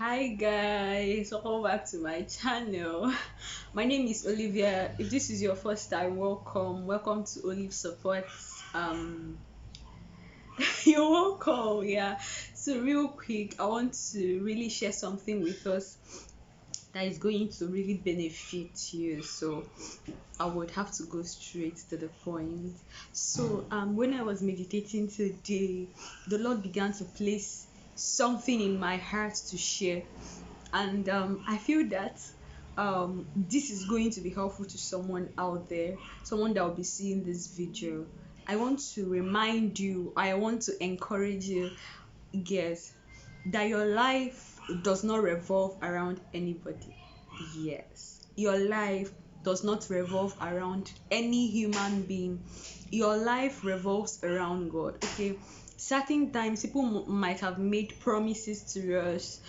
Hi guys, welcome back to my channel. My name is Olivia. If this is your first time, welcome to Olivesupports. You're welcome. Yeah. So real quick, I want to really share something with us that is going to really benefit you. So I would have to go straight to the point. So when I was meditating today, the Lord began to place something in my heart to share, and I feel that this is going to be helpful to someone out there, someone that will be seeing this video. I want to remind you, I want to encourage you, yes, that your life does not revolve around anybody. Yes, your life does not revolve around any human being. Your life revolves around God. Okay, certain times people might have made promises to us.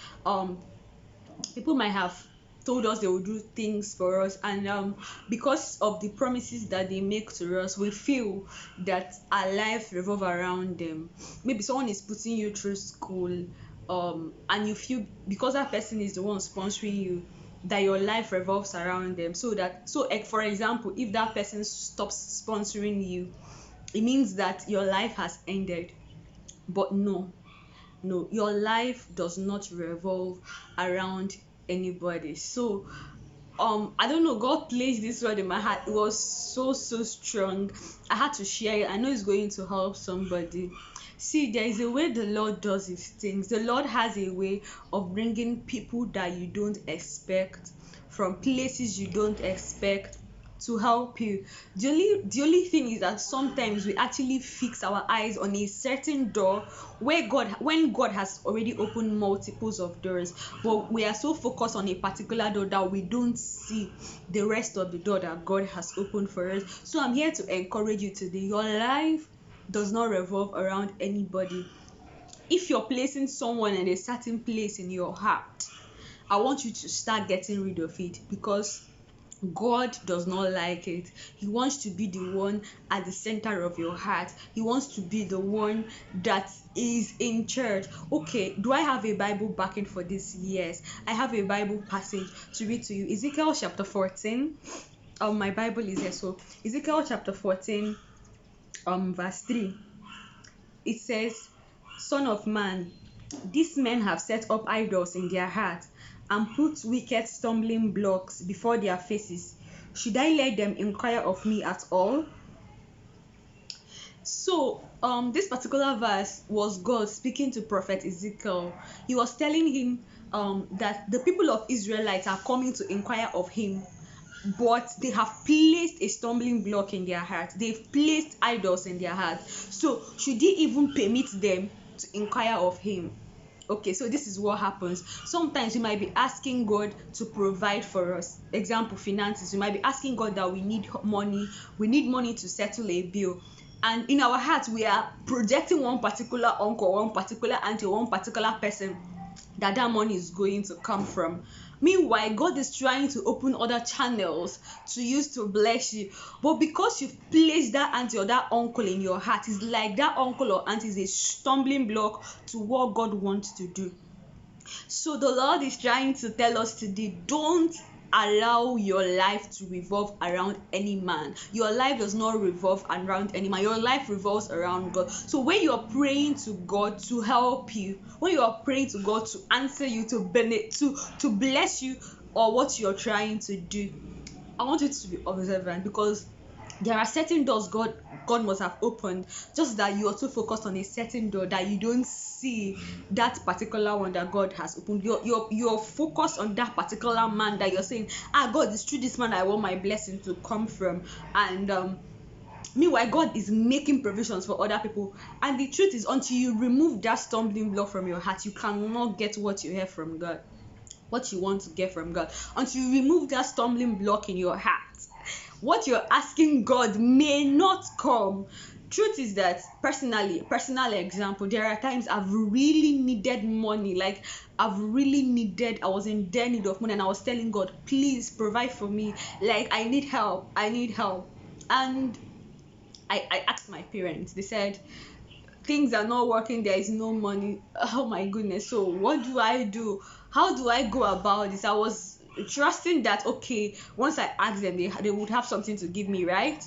People might have told us they will do things for us, and because of the promises that they make to us, we feel that our life revolve around them. Maybe someone is putting you through school, and you feel because that person is the one sponsoring you, that your life revolves around them. For example, if that person stops sponsoring you, it means that your life has ended. But no, your life does not revolve around anybody. So I don't know, God placed this word in my heart. It was so strong. I had to share it. I know it's going to help somebody. See, there is a way the Lord does his things. The Lord has a way of bringing people that you don't expect, from places you don't expect, to help you. The only thing is that sometimes we actually fix our eyes on a certain door when God has already opened multiples of doors, but we are so focused on a particular door that we don't see the rest of the door that God has opened for us. So I'm here to encourage you today. Your life does not revolve around anybody. If you're placing someone in a certain place in your heart, I want you to start getting rid of it, because God does not like it. He wants to be the one at the center of your heart. He wants to be the one that is in church. Okay, do I have a Bible backing for this? Yes, I have a Bible passage to read to you. Ezekiel chapter 14. My Bible is here. So Ezekiel chapter 14, verse 3. It says, "Son of man, these men have set up idols in their heart and put wicked stumbling blocks before their faces. Should I let them inquire of me at all?" So this particular verse was God speaking to prophet Ezekiel. He was telling him that the people of Israelites are coming to inquire of him, but they have placed a stumbling block in their heart. They've placed idols in their heart. So should he even permit them to inquire of him? Okay, so this is what happens. Sometimes we might be asking God to provide for us. Example, finances. We might be asking God that we need money to settle a bill. And in our hearts, we are projecting one particular uncle, one particular auntie, one particular person that money is going to come from. Meanwhile, God is trying to open other channels to use to bless you. But because you've placed that auntie or that uncle in your heart, it's like that uncle or auntie is a stumbling block to what God wants to do. So the Lord is trying to tell us today, don't allow your life to revolve around any man. Your life does not revolve around any man. Your life revolves around God. So when you're praying to God to help you, when you're praying to God to answer you, to bless you, or what you're trying to do, I want you to be observant, because there are certain doors God must have opened, just that you are too focused on a certain door that you don't see that particular one that God has opened. You're focused on that particular man that you're saying, God, it's through this man I want my blessing to come from. And meanwhile, God is making provisions for other people. And the truth is, until you remove that stumbling block from your heart, you cannot get what you hear from God, what you want to get from God. Until you remove that stumbling block in your heart, what you're asking God may not come. Truth is that personal example, there are times I've really needed money. Like I was in debt need of money, and I was telling God, please provide for me. Like I need help. And I asked my parents. They said, things are not working, there is no money. Oh my goodness, so what do I do? How do I go about this? I was trusting that, okay, once I asked them, they would have something to give me, right?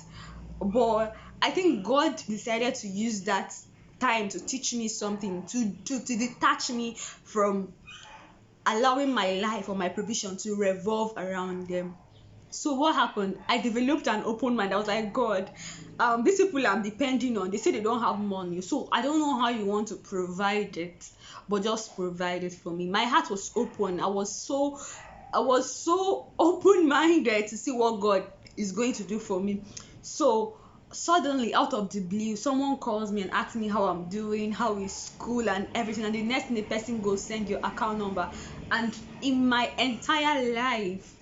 But I think God decided to use that time to teach me something, to detach me from allowing my life or my provision to revolve around them. So what happened? I developed an open mind. I was like, God, these people I'm depending on, they say they don't have money, so I don't know how you want to provide it, but just provide it for me. My heart was open. I was so open minded to see what God is going to do for me. So suddenly, out of the blue, someone calls me and asks me how I'm doing, how is school and everything, and the next thing the person goes, send your account number. And in my entire life,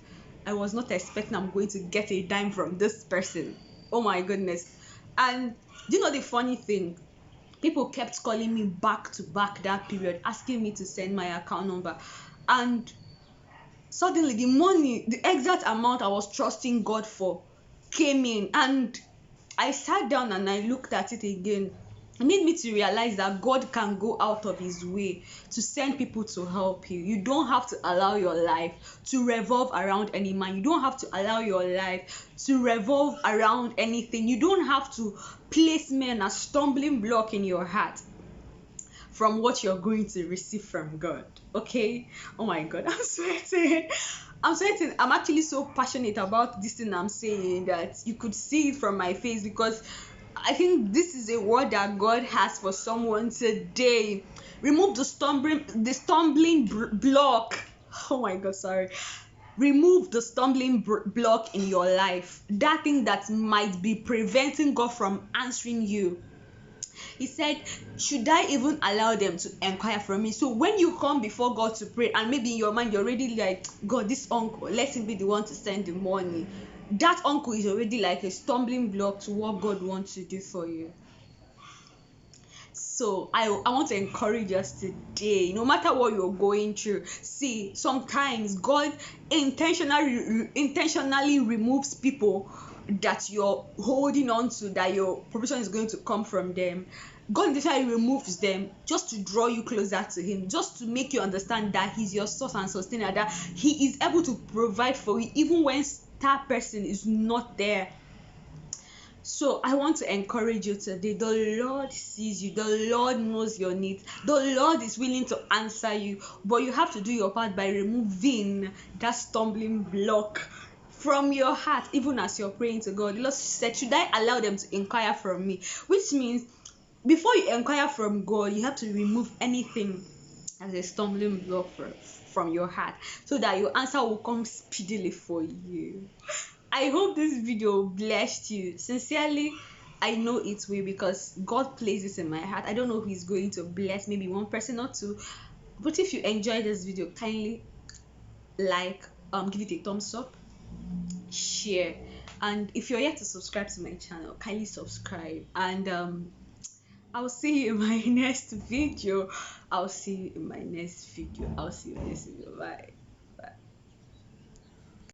I was not expecting I'm going to get a dime from this person. Oh my goodness. And do you know the funny thing? People kept calling me back to back that period, asking me to send my account number. And suddenly the money, the exact amount I was trusting God for, came in. And I sat down and I looked at it again. It made me to realize that God can go out of his way to send people to help you. You don't have to allow your life to revolve around any man. You don't have to allow your life to revolve around anything. You don't have to place men as stumbling block in your heart from what you're going to receive from God. Okay? Oh my God, I'm sweating. I'm actually so passionate about this thing I'm saying that you could see it from my face, because I think this is a word that God has for someone today. Remove the stumbling block. Oh my God, sorry. Remove the stumbling block in your life. That thing that might be preventing God from answering you. He said, should I even allow them to inquire from me? So when you come before God to pray, and maybe in your mind you're already like, God, this uncle, let him be the one to send the money. That uncle is already like a stumbling block to what God wants to do for you. So I want to encourage us today, no matter what you're going through. See, sometimes God intentionally removes people that you're holding on to, that your provision is going to come from them. God intentionally removes them just to draw you closer to him, just to make you understand that he's your source and sustainer, that he is able to provide for you even when that person is not there. So I want to encourage you today. The Lord sees you. The Lord knows your needs. The Lord is willing to answer you. But you have to do your part by removing that stumbling block from your heart, even as you're praying to God. The Lord said, should I allow them to inquire from me? Which means, before you inquire from God, you have to remove anything as a stumbling block from your heart, so that your answer will come speedily for you. I hope this video blessed you. Sincerely, I know it will, because God places in my heart. I don't know who is going to bless, maybe one person or two. But if you enjoyed this video, kindly give it a thumbs up, share, and if you're yet to subscribe to my channel, kindly subscribe. And I'll see you in my next video. Bye.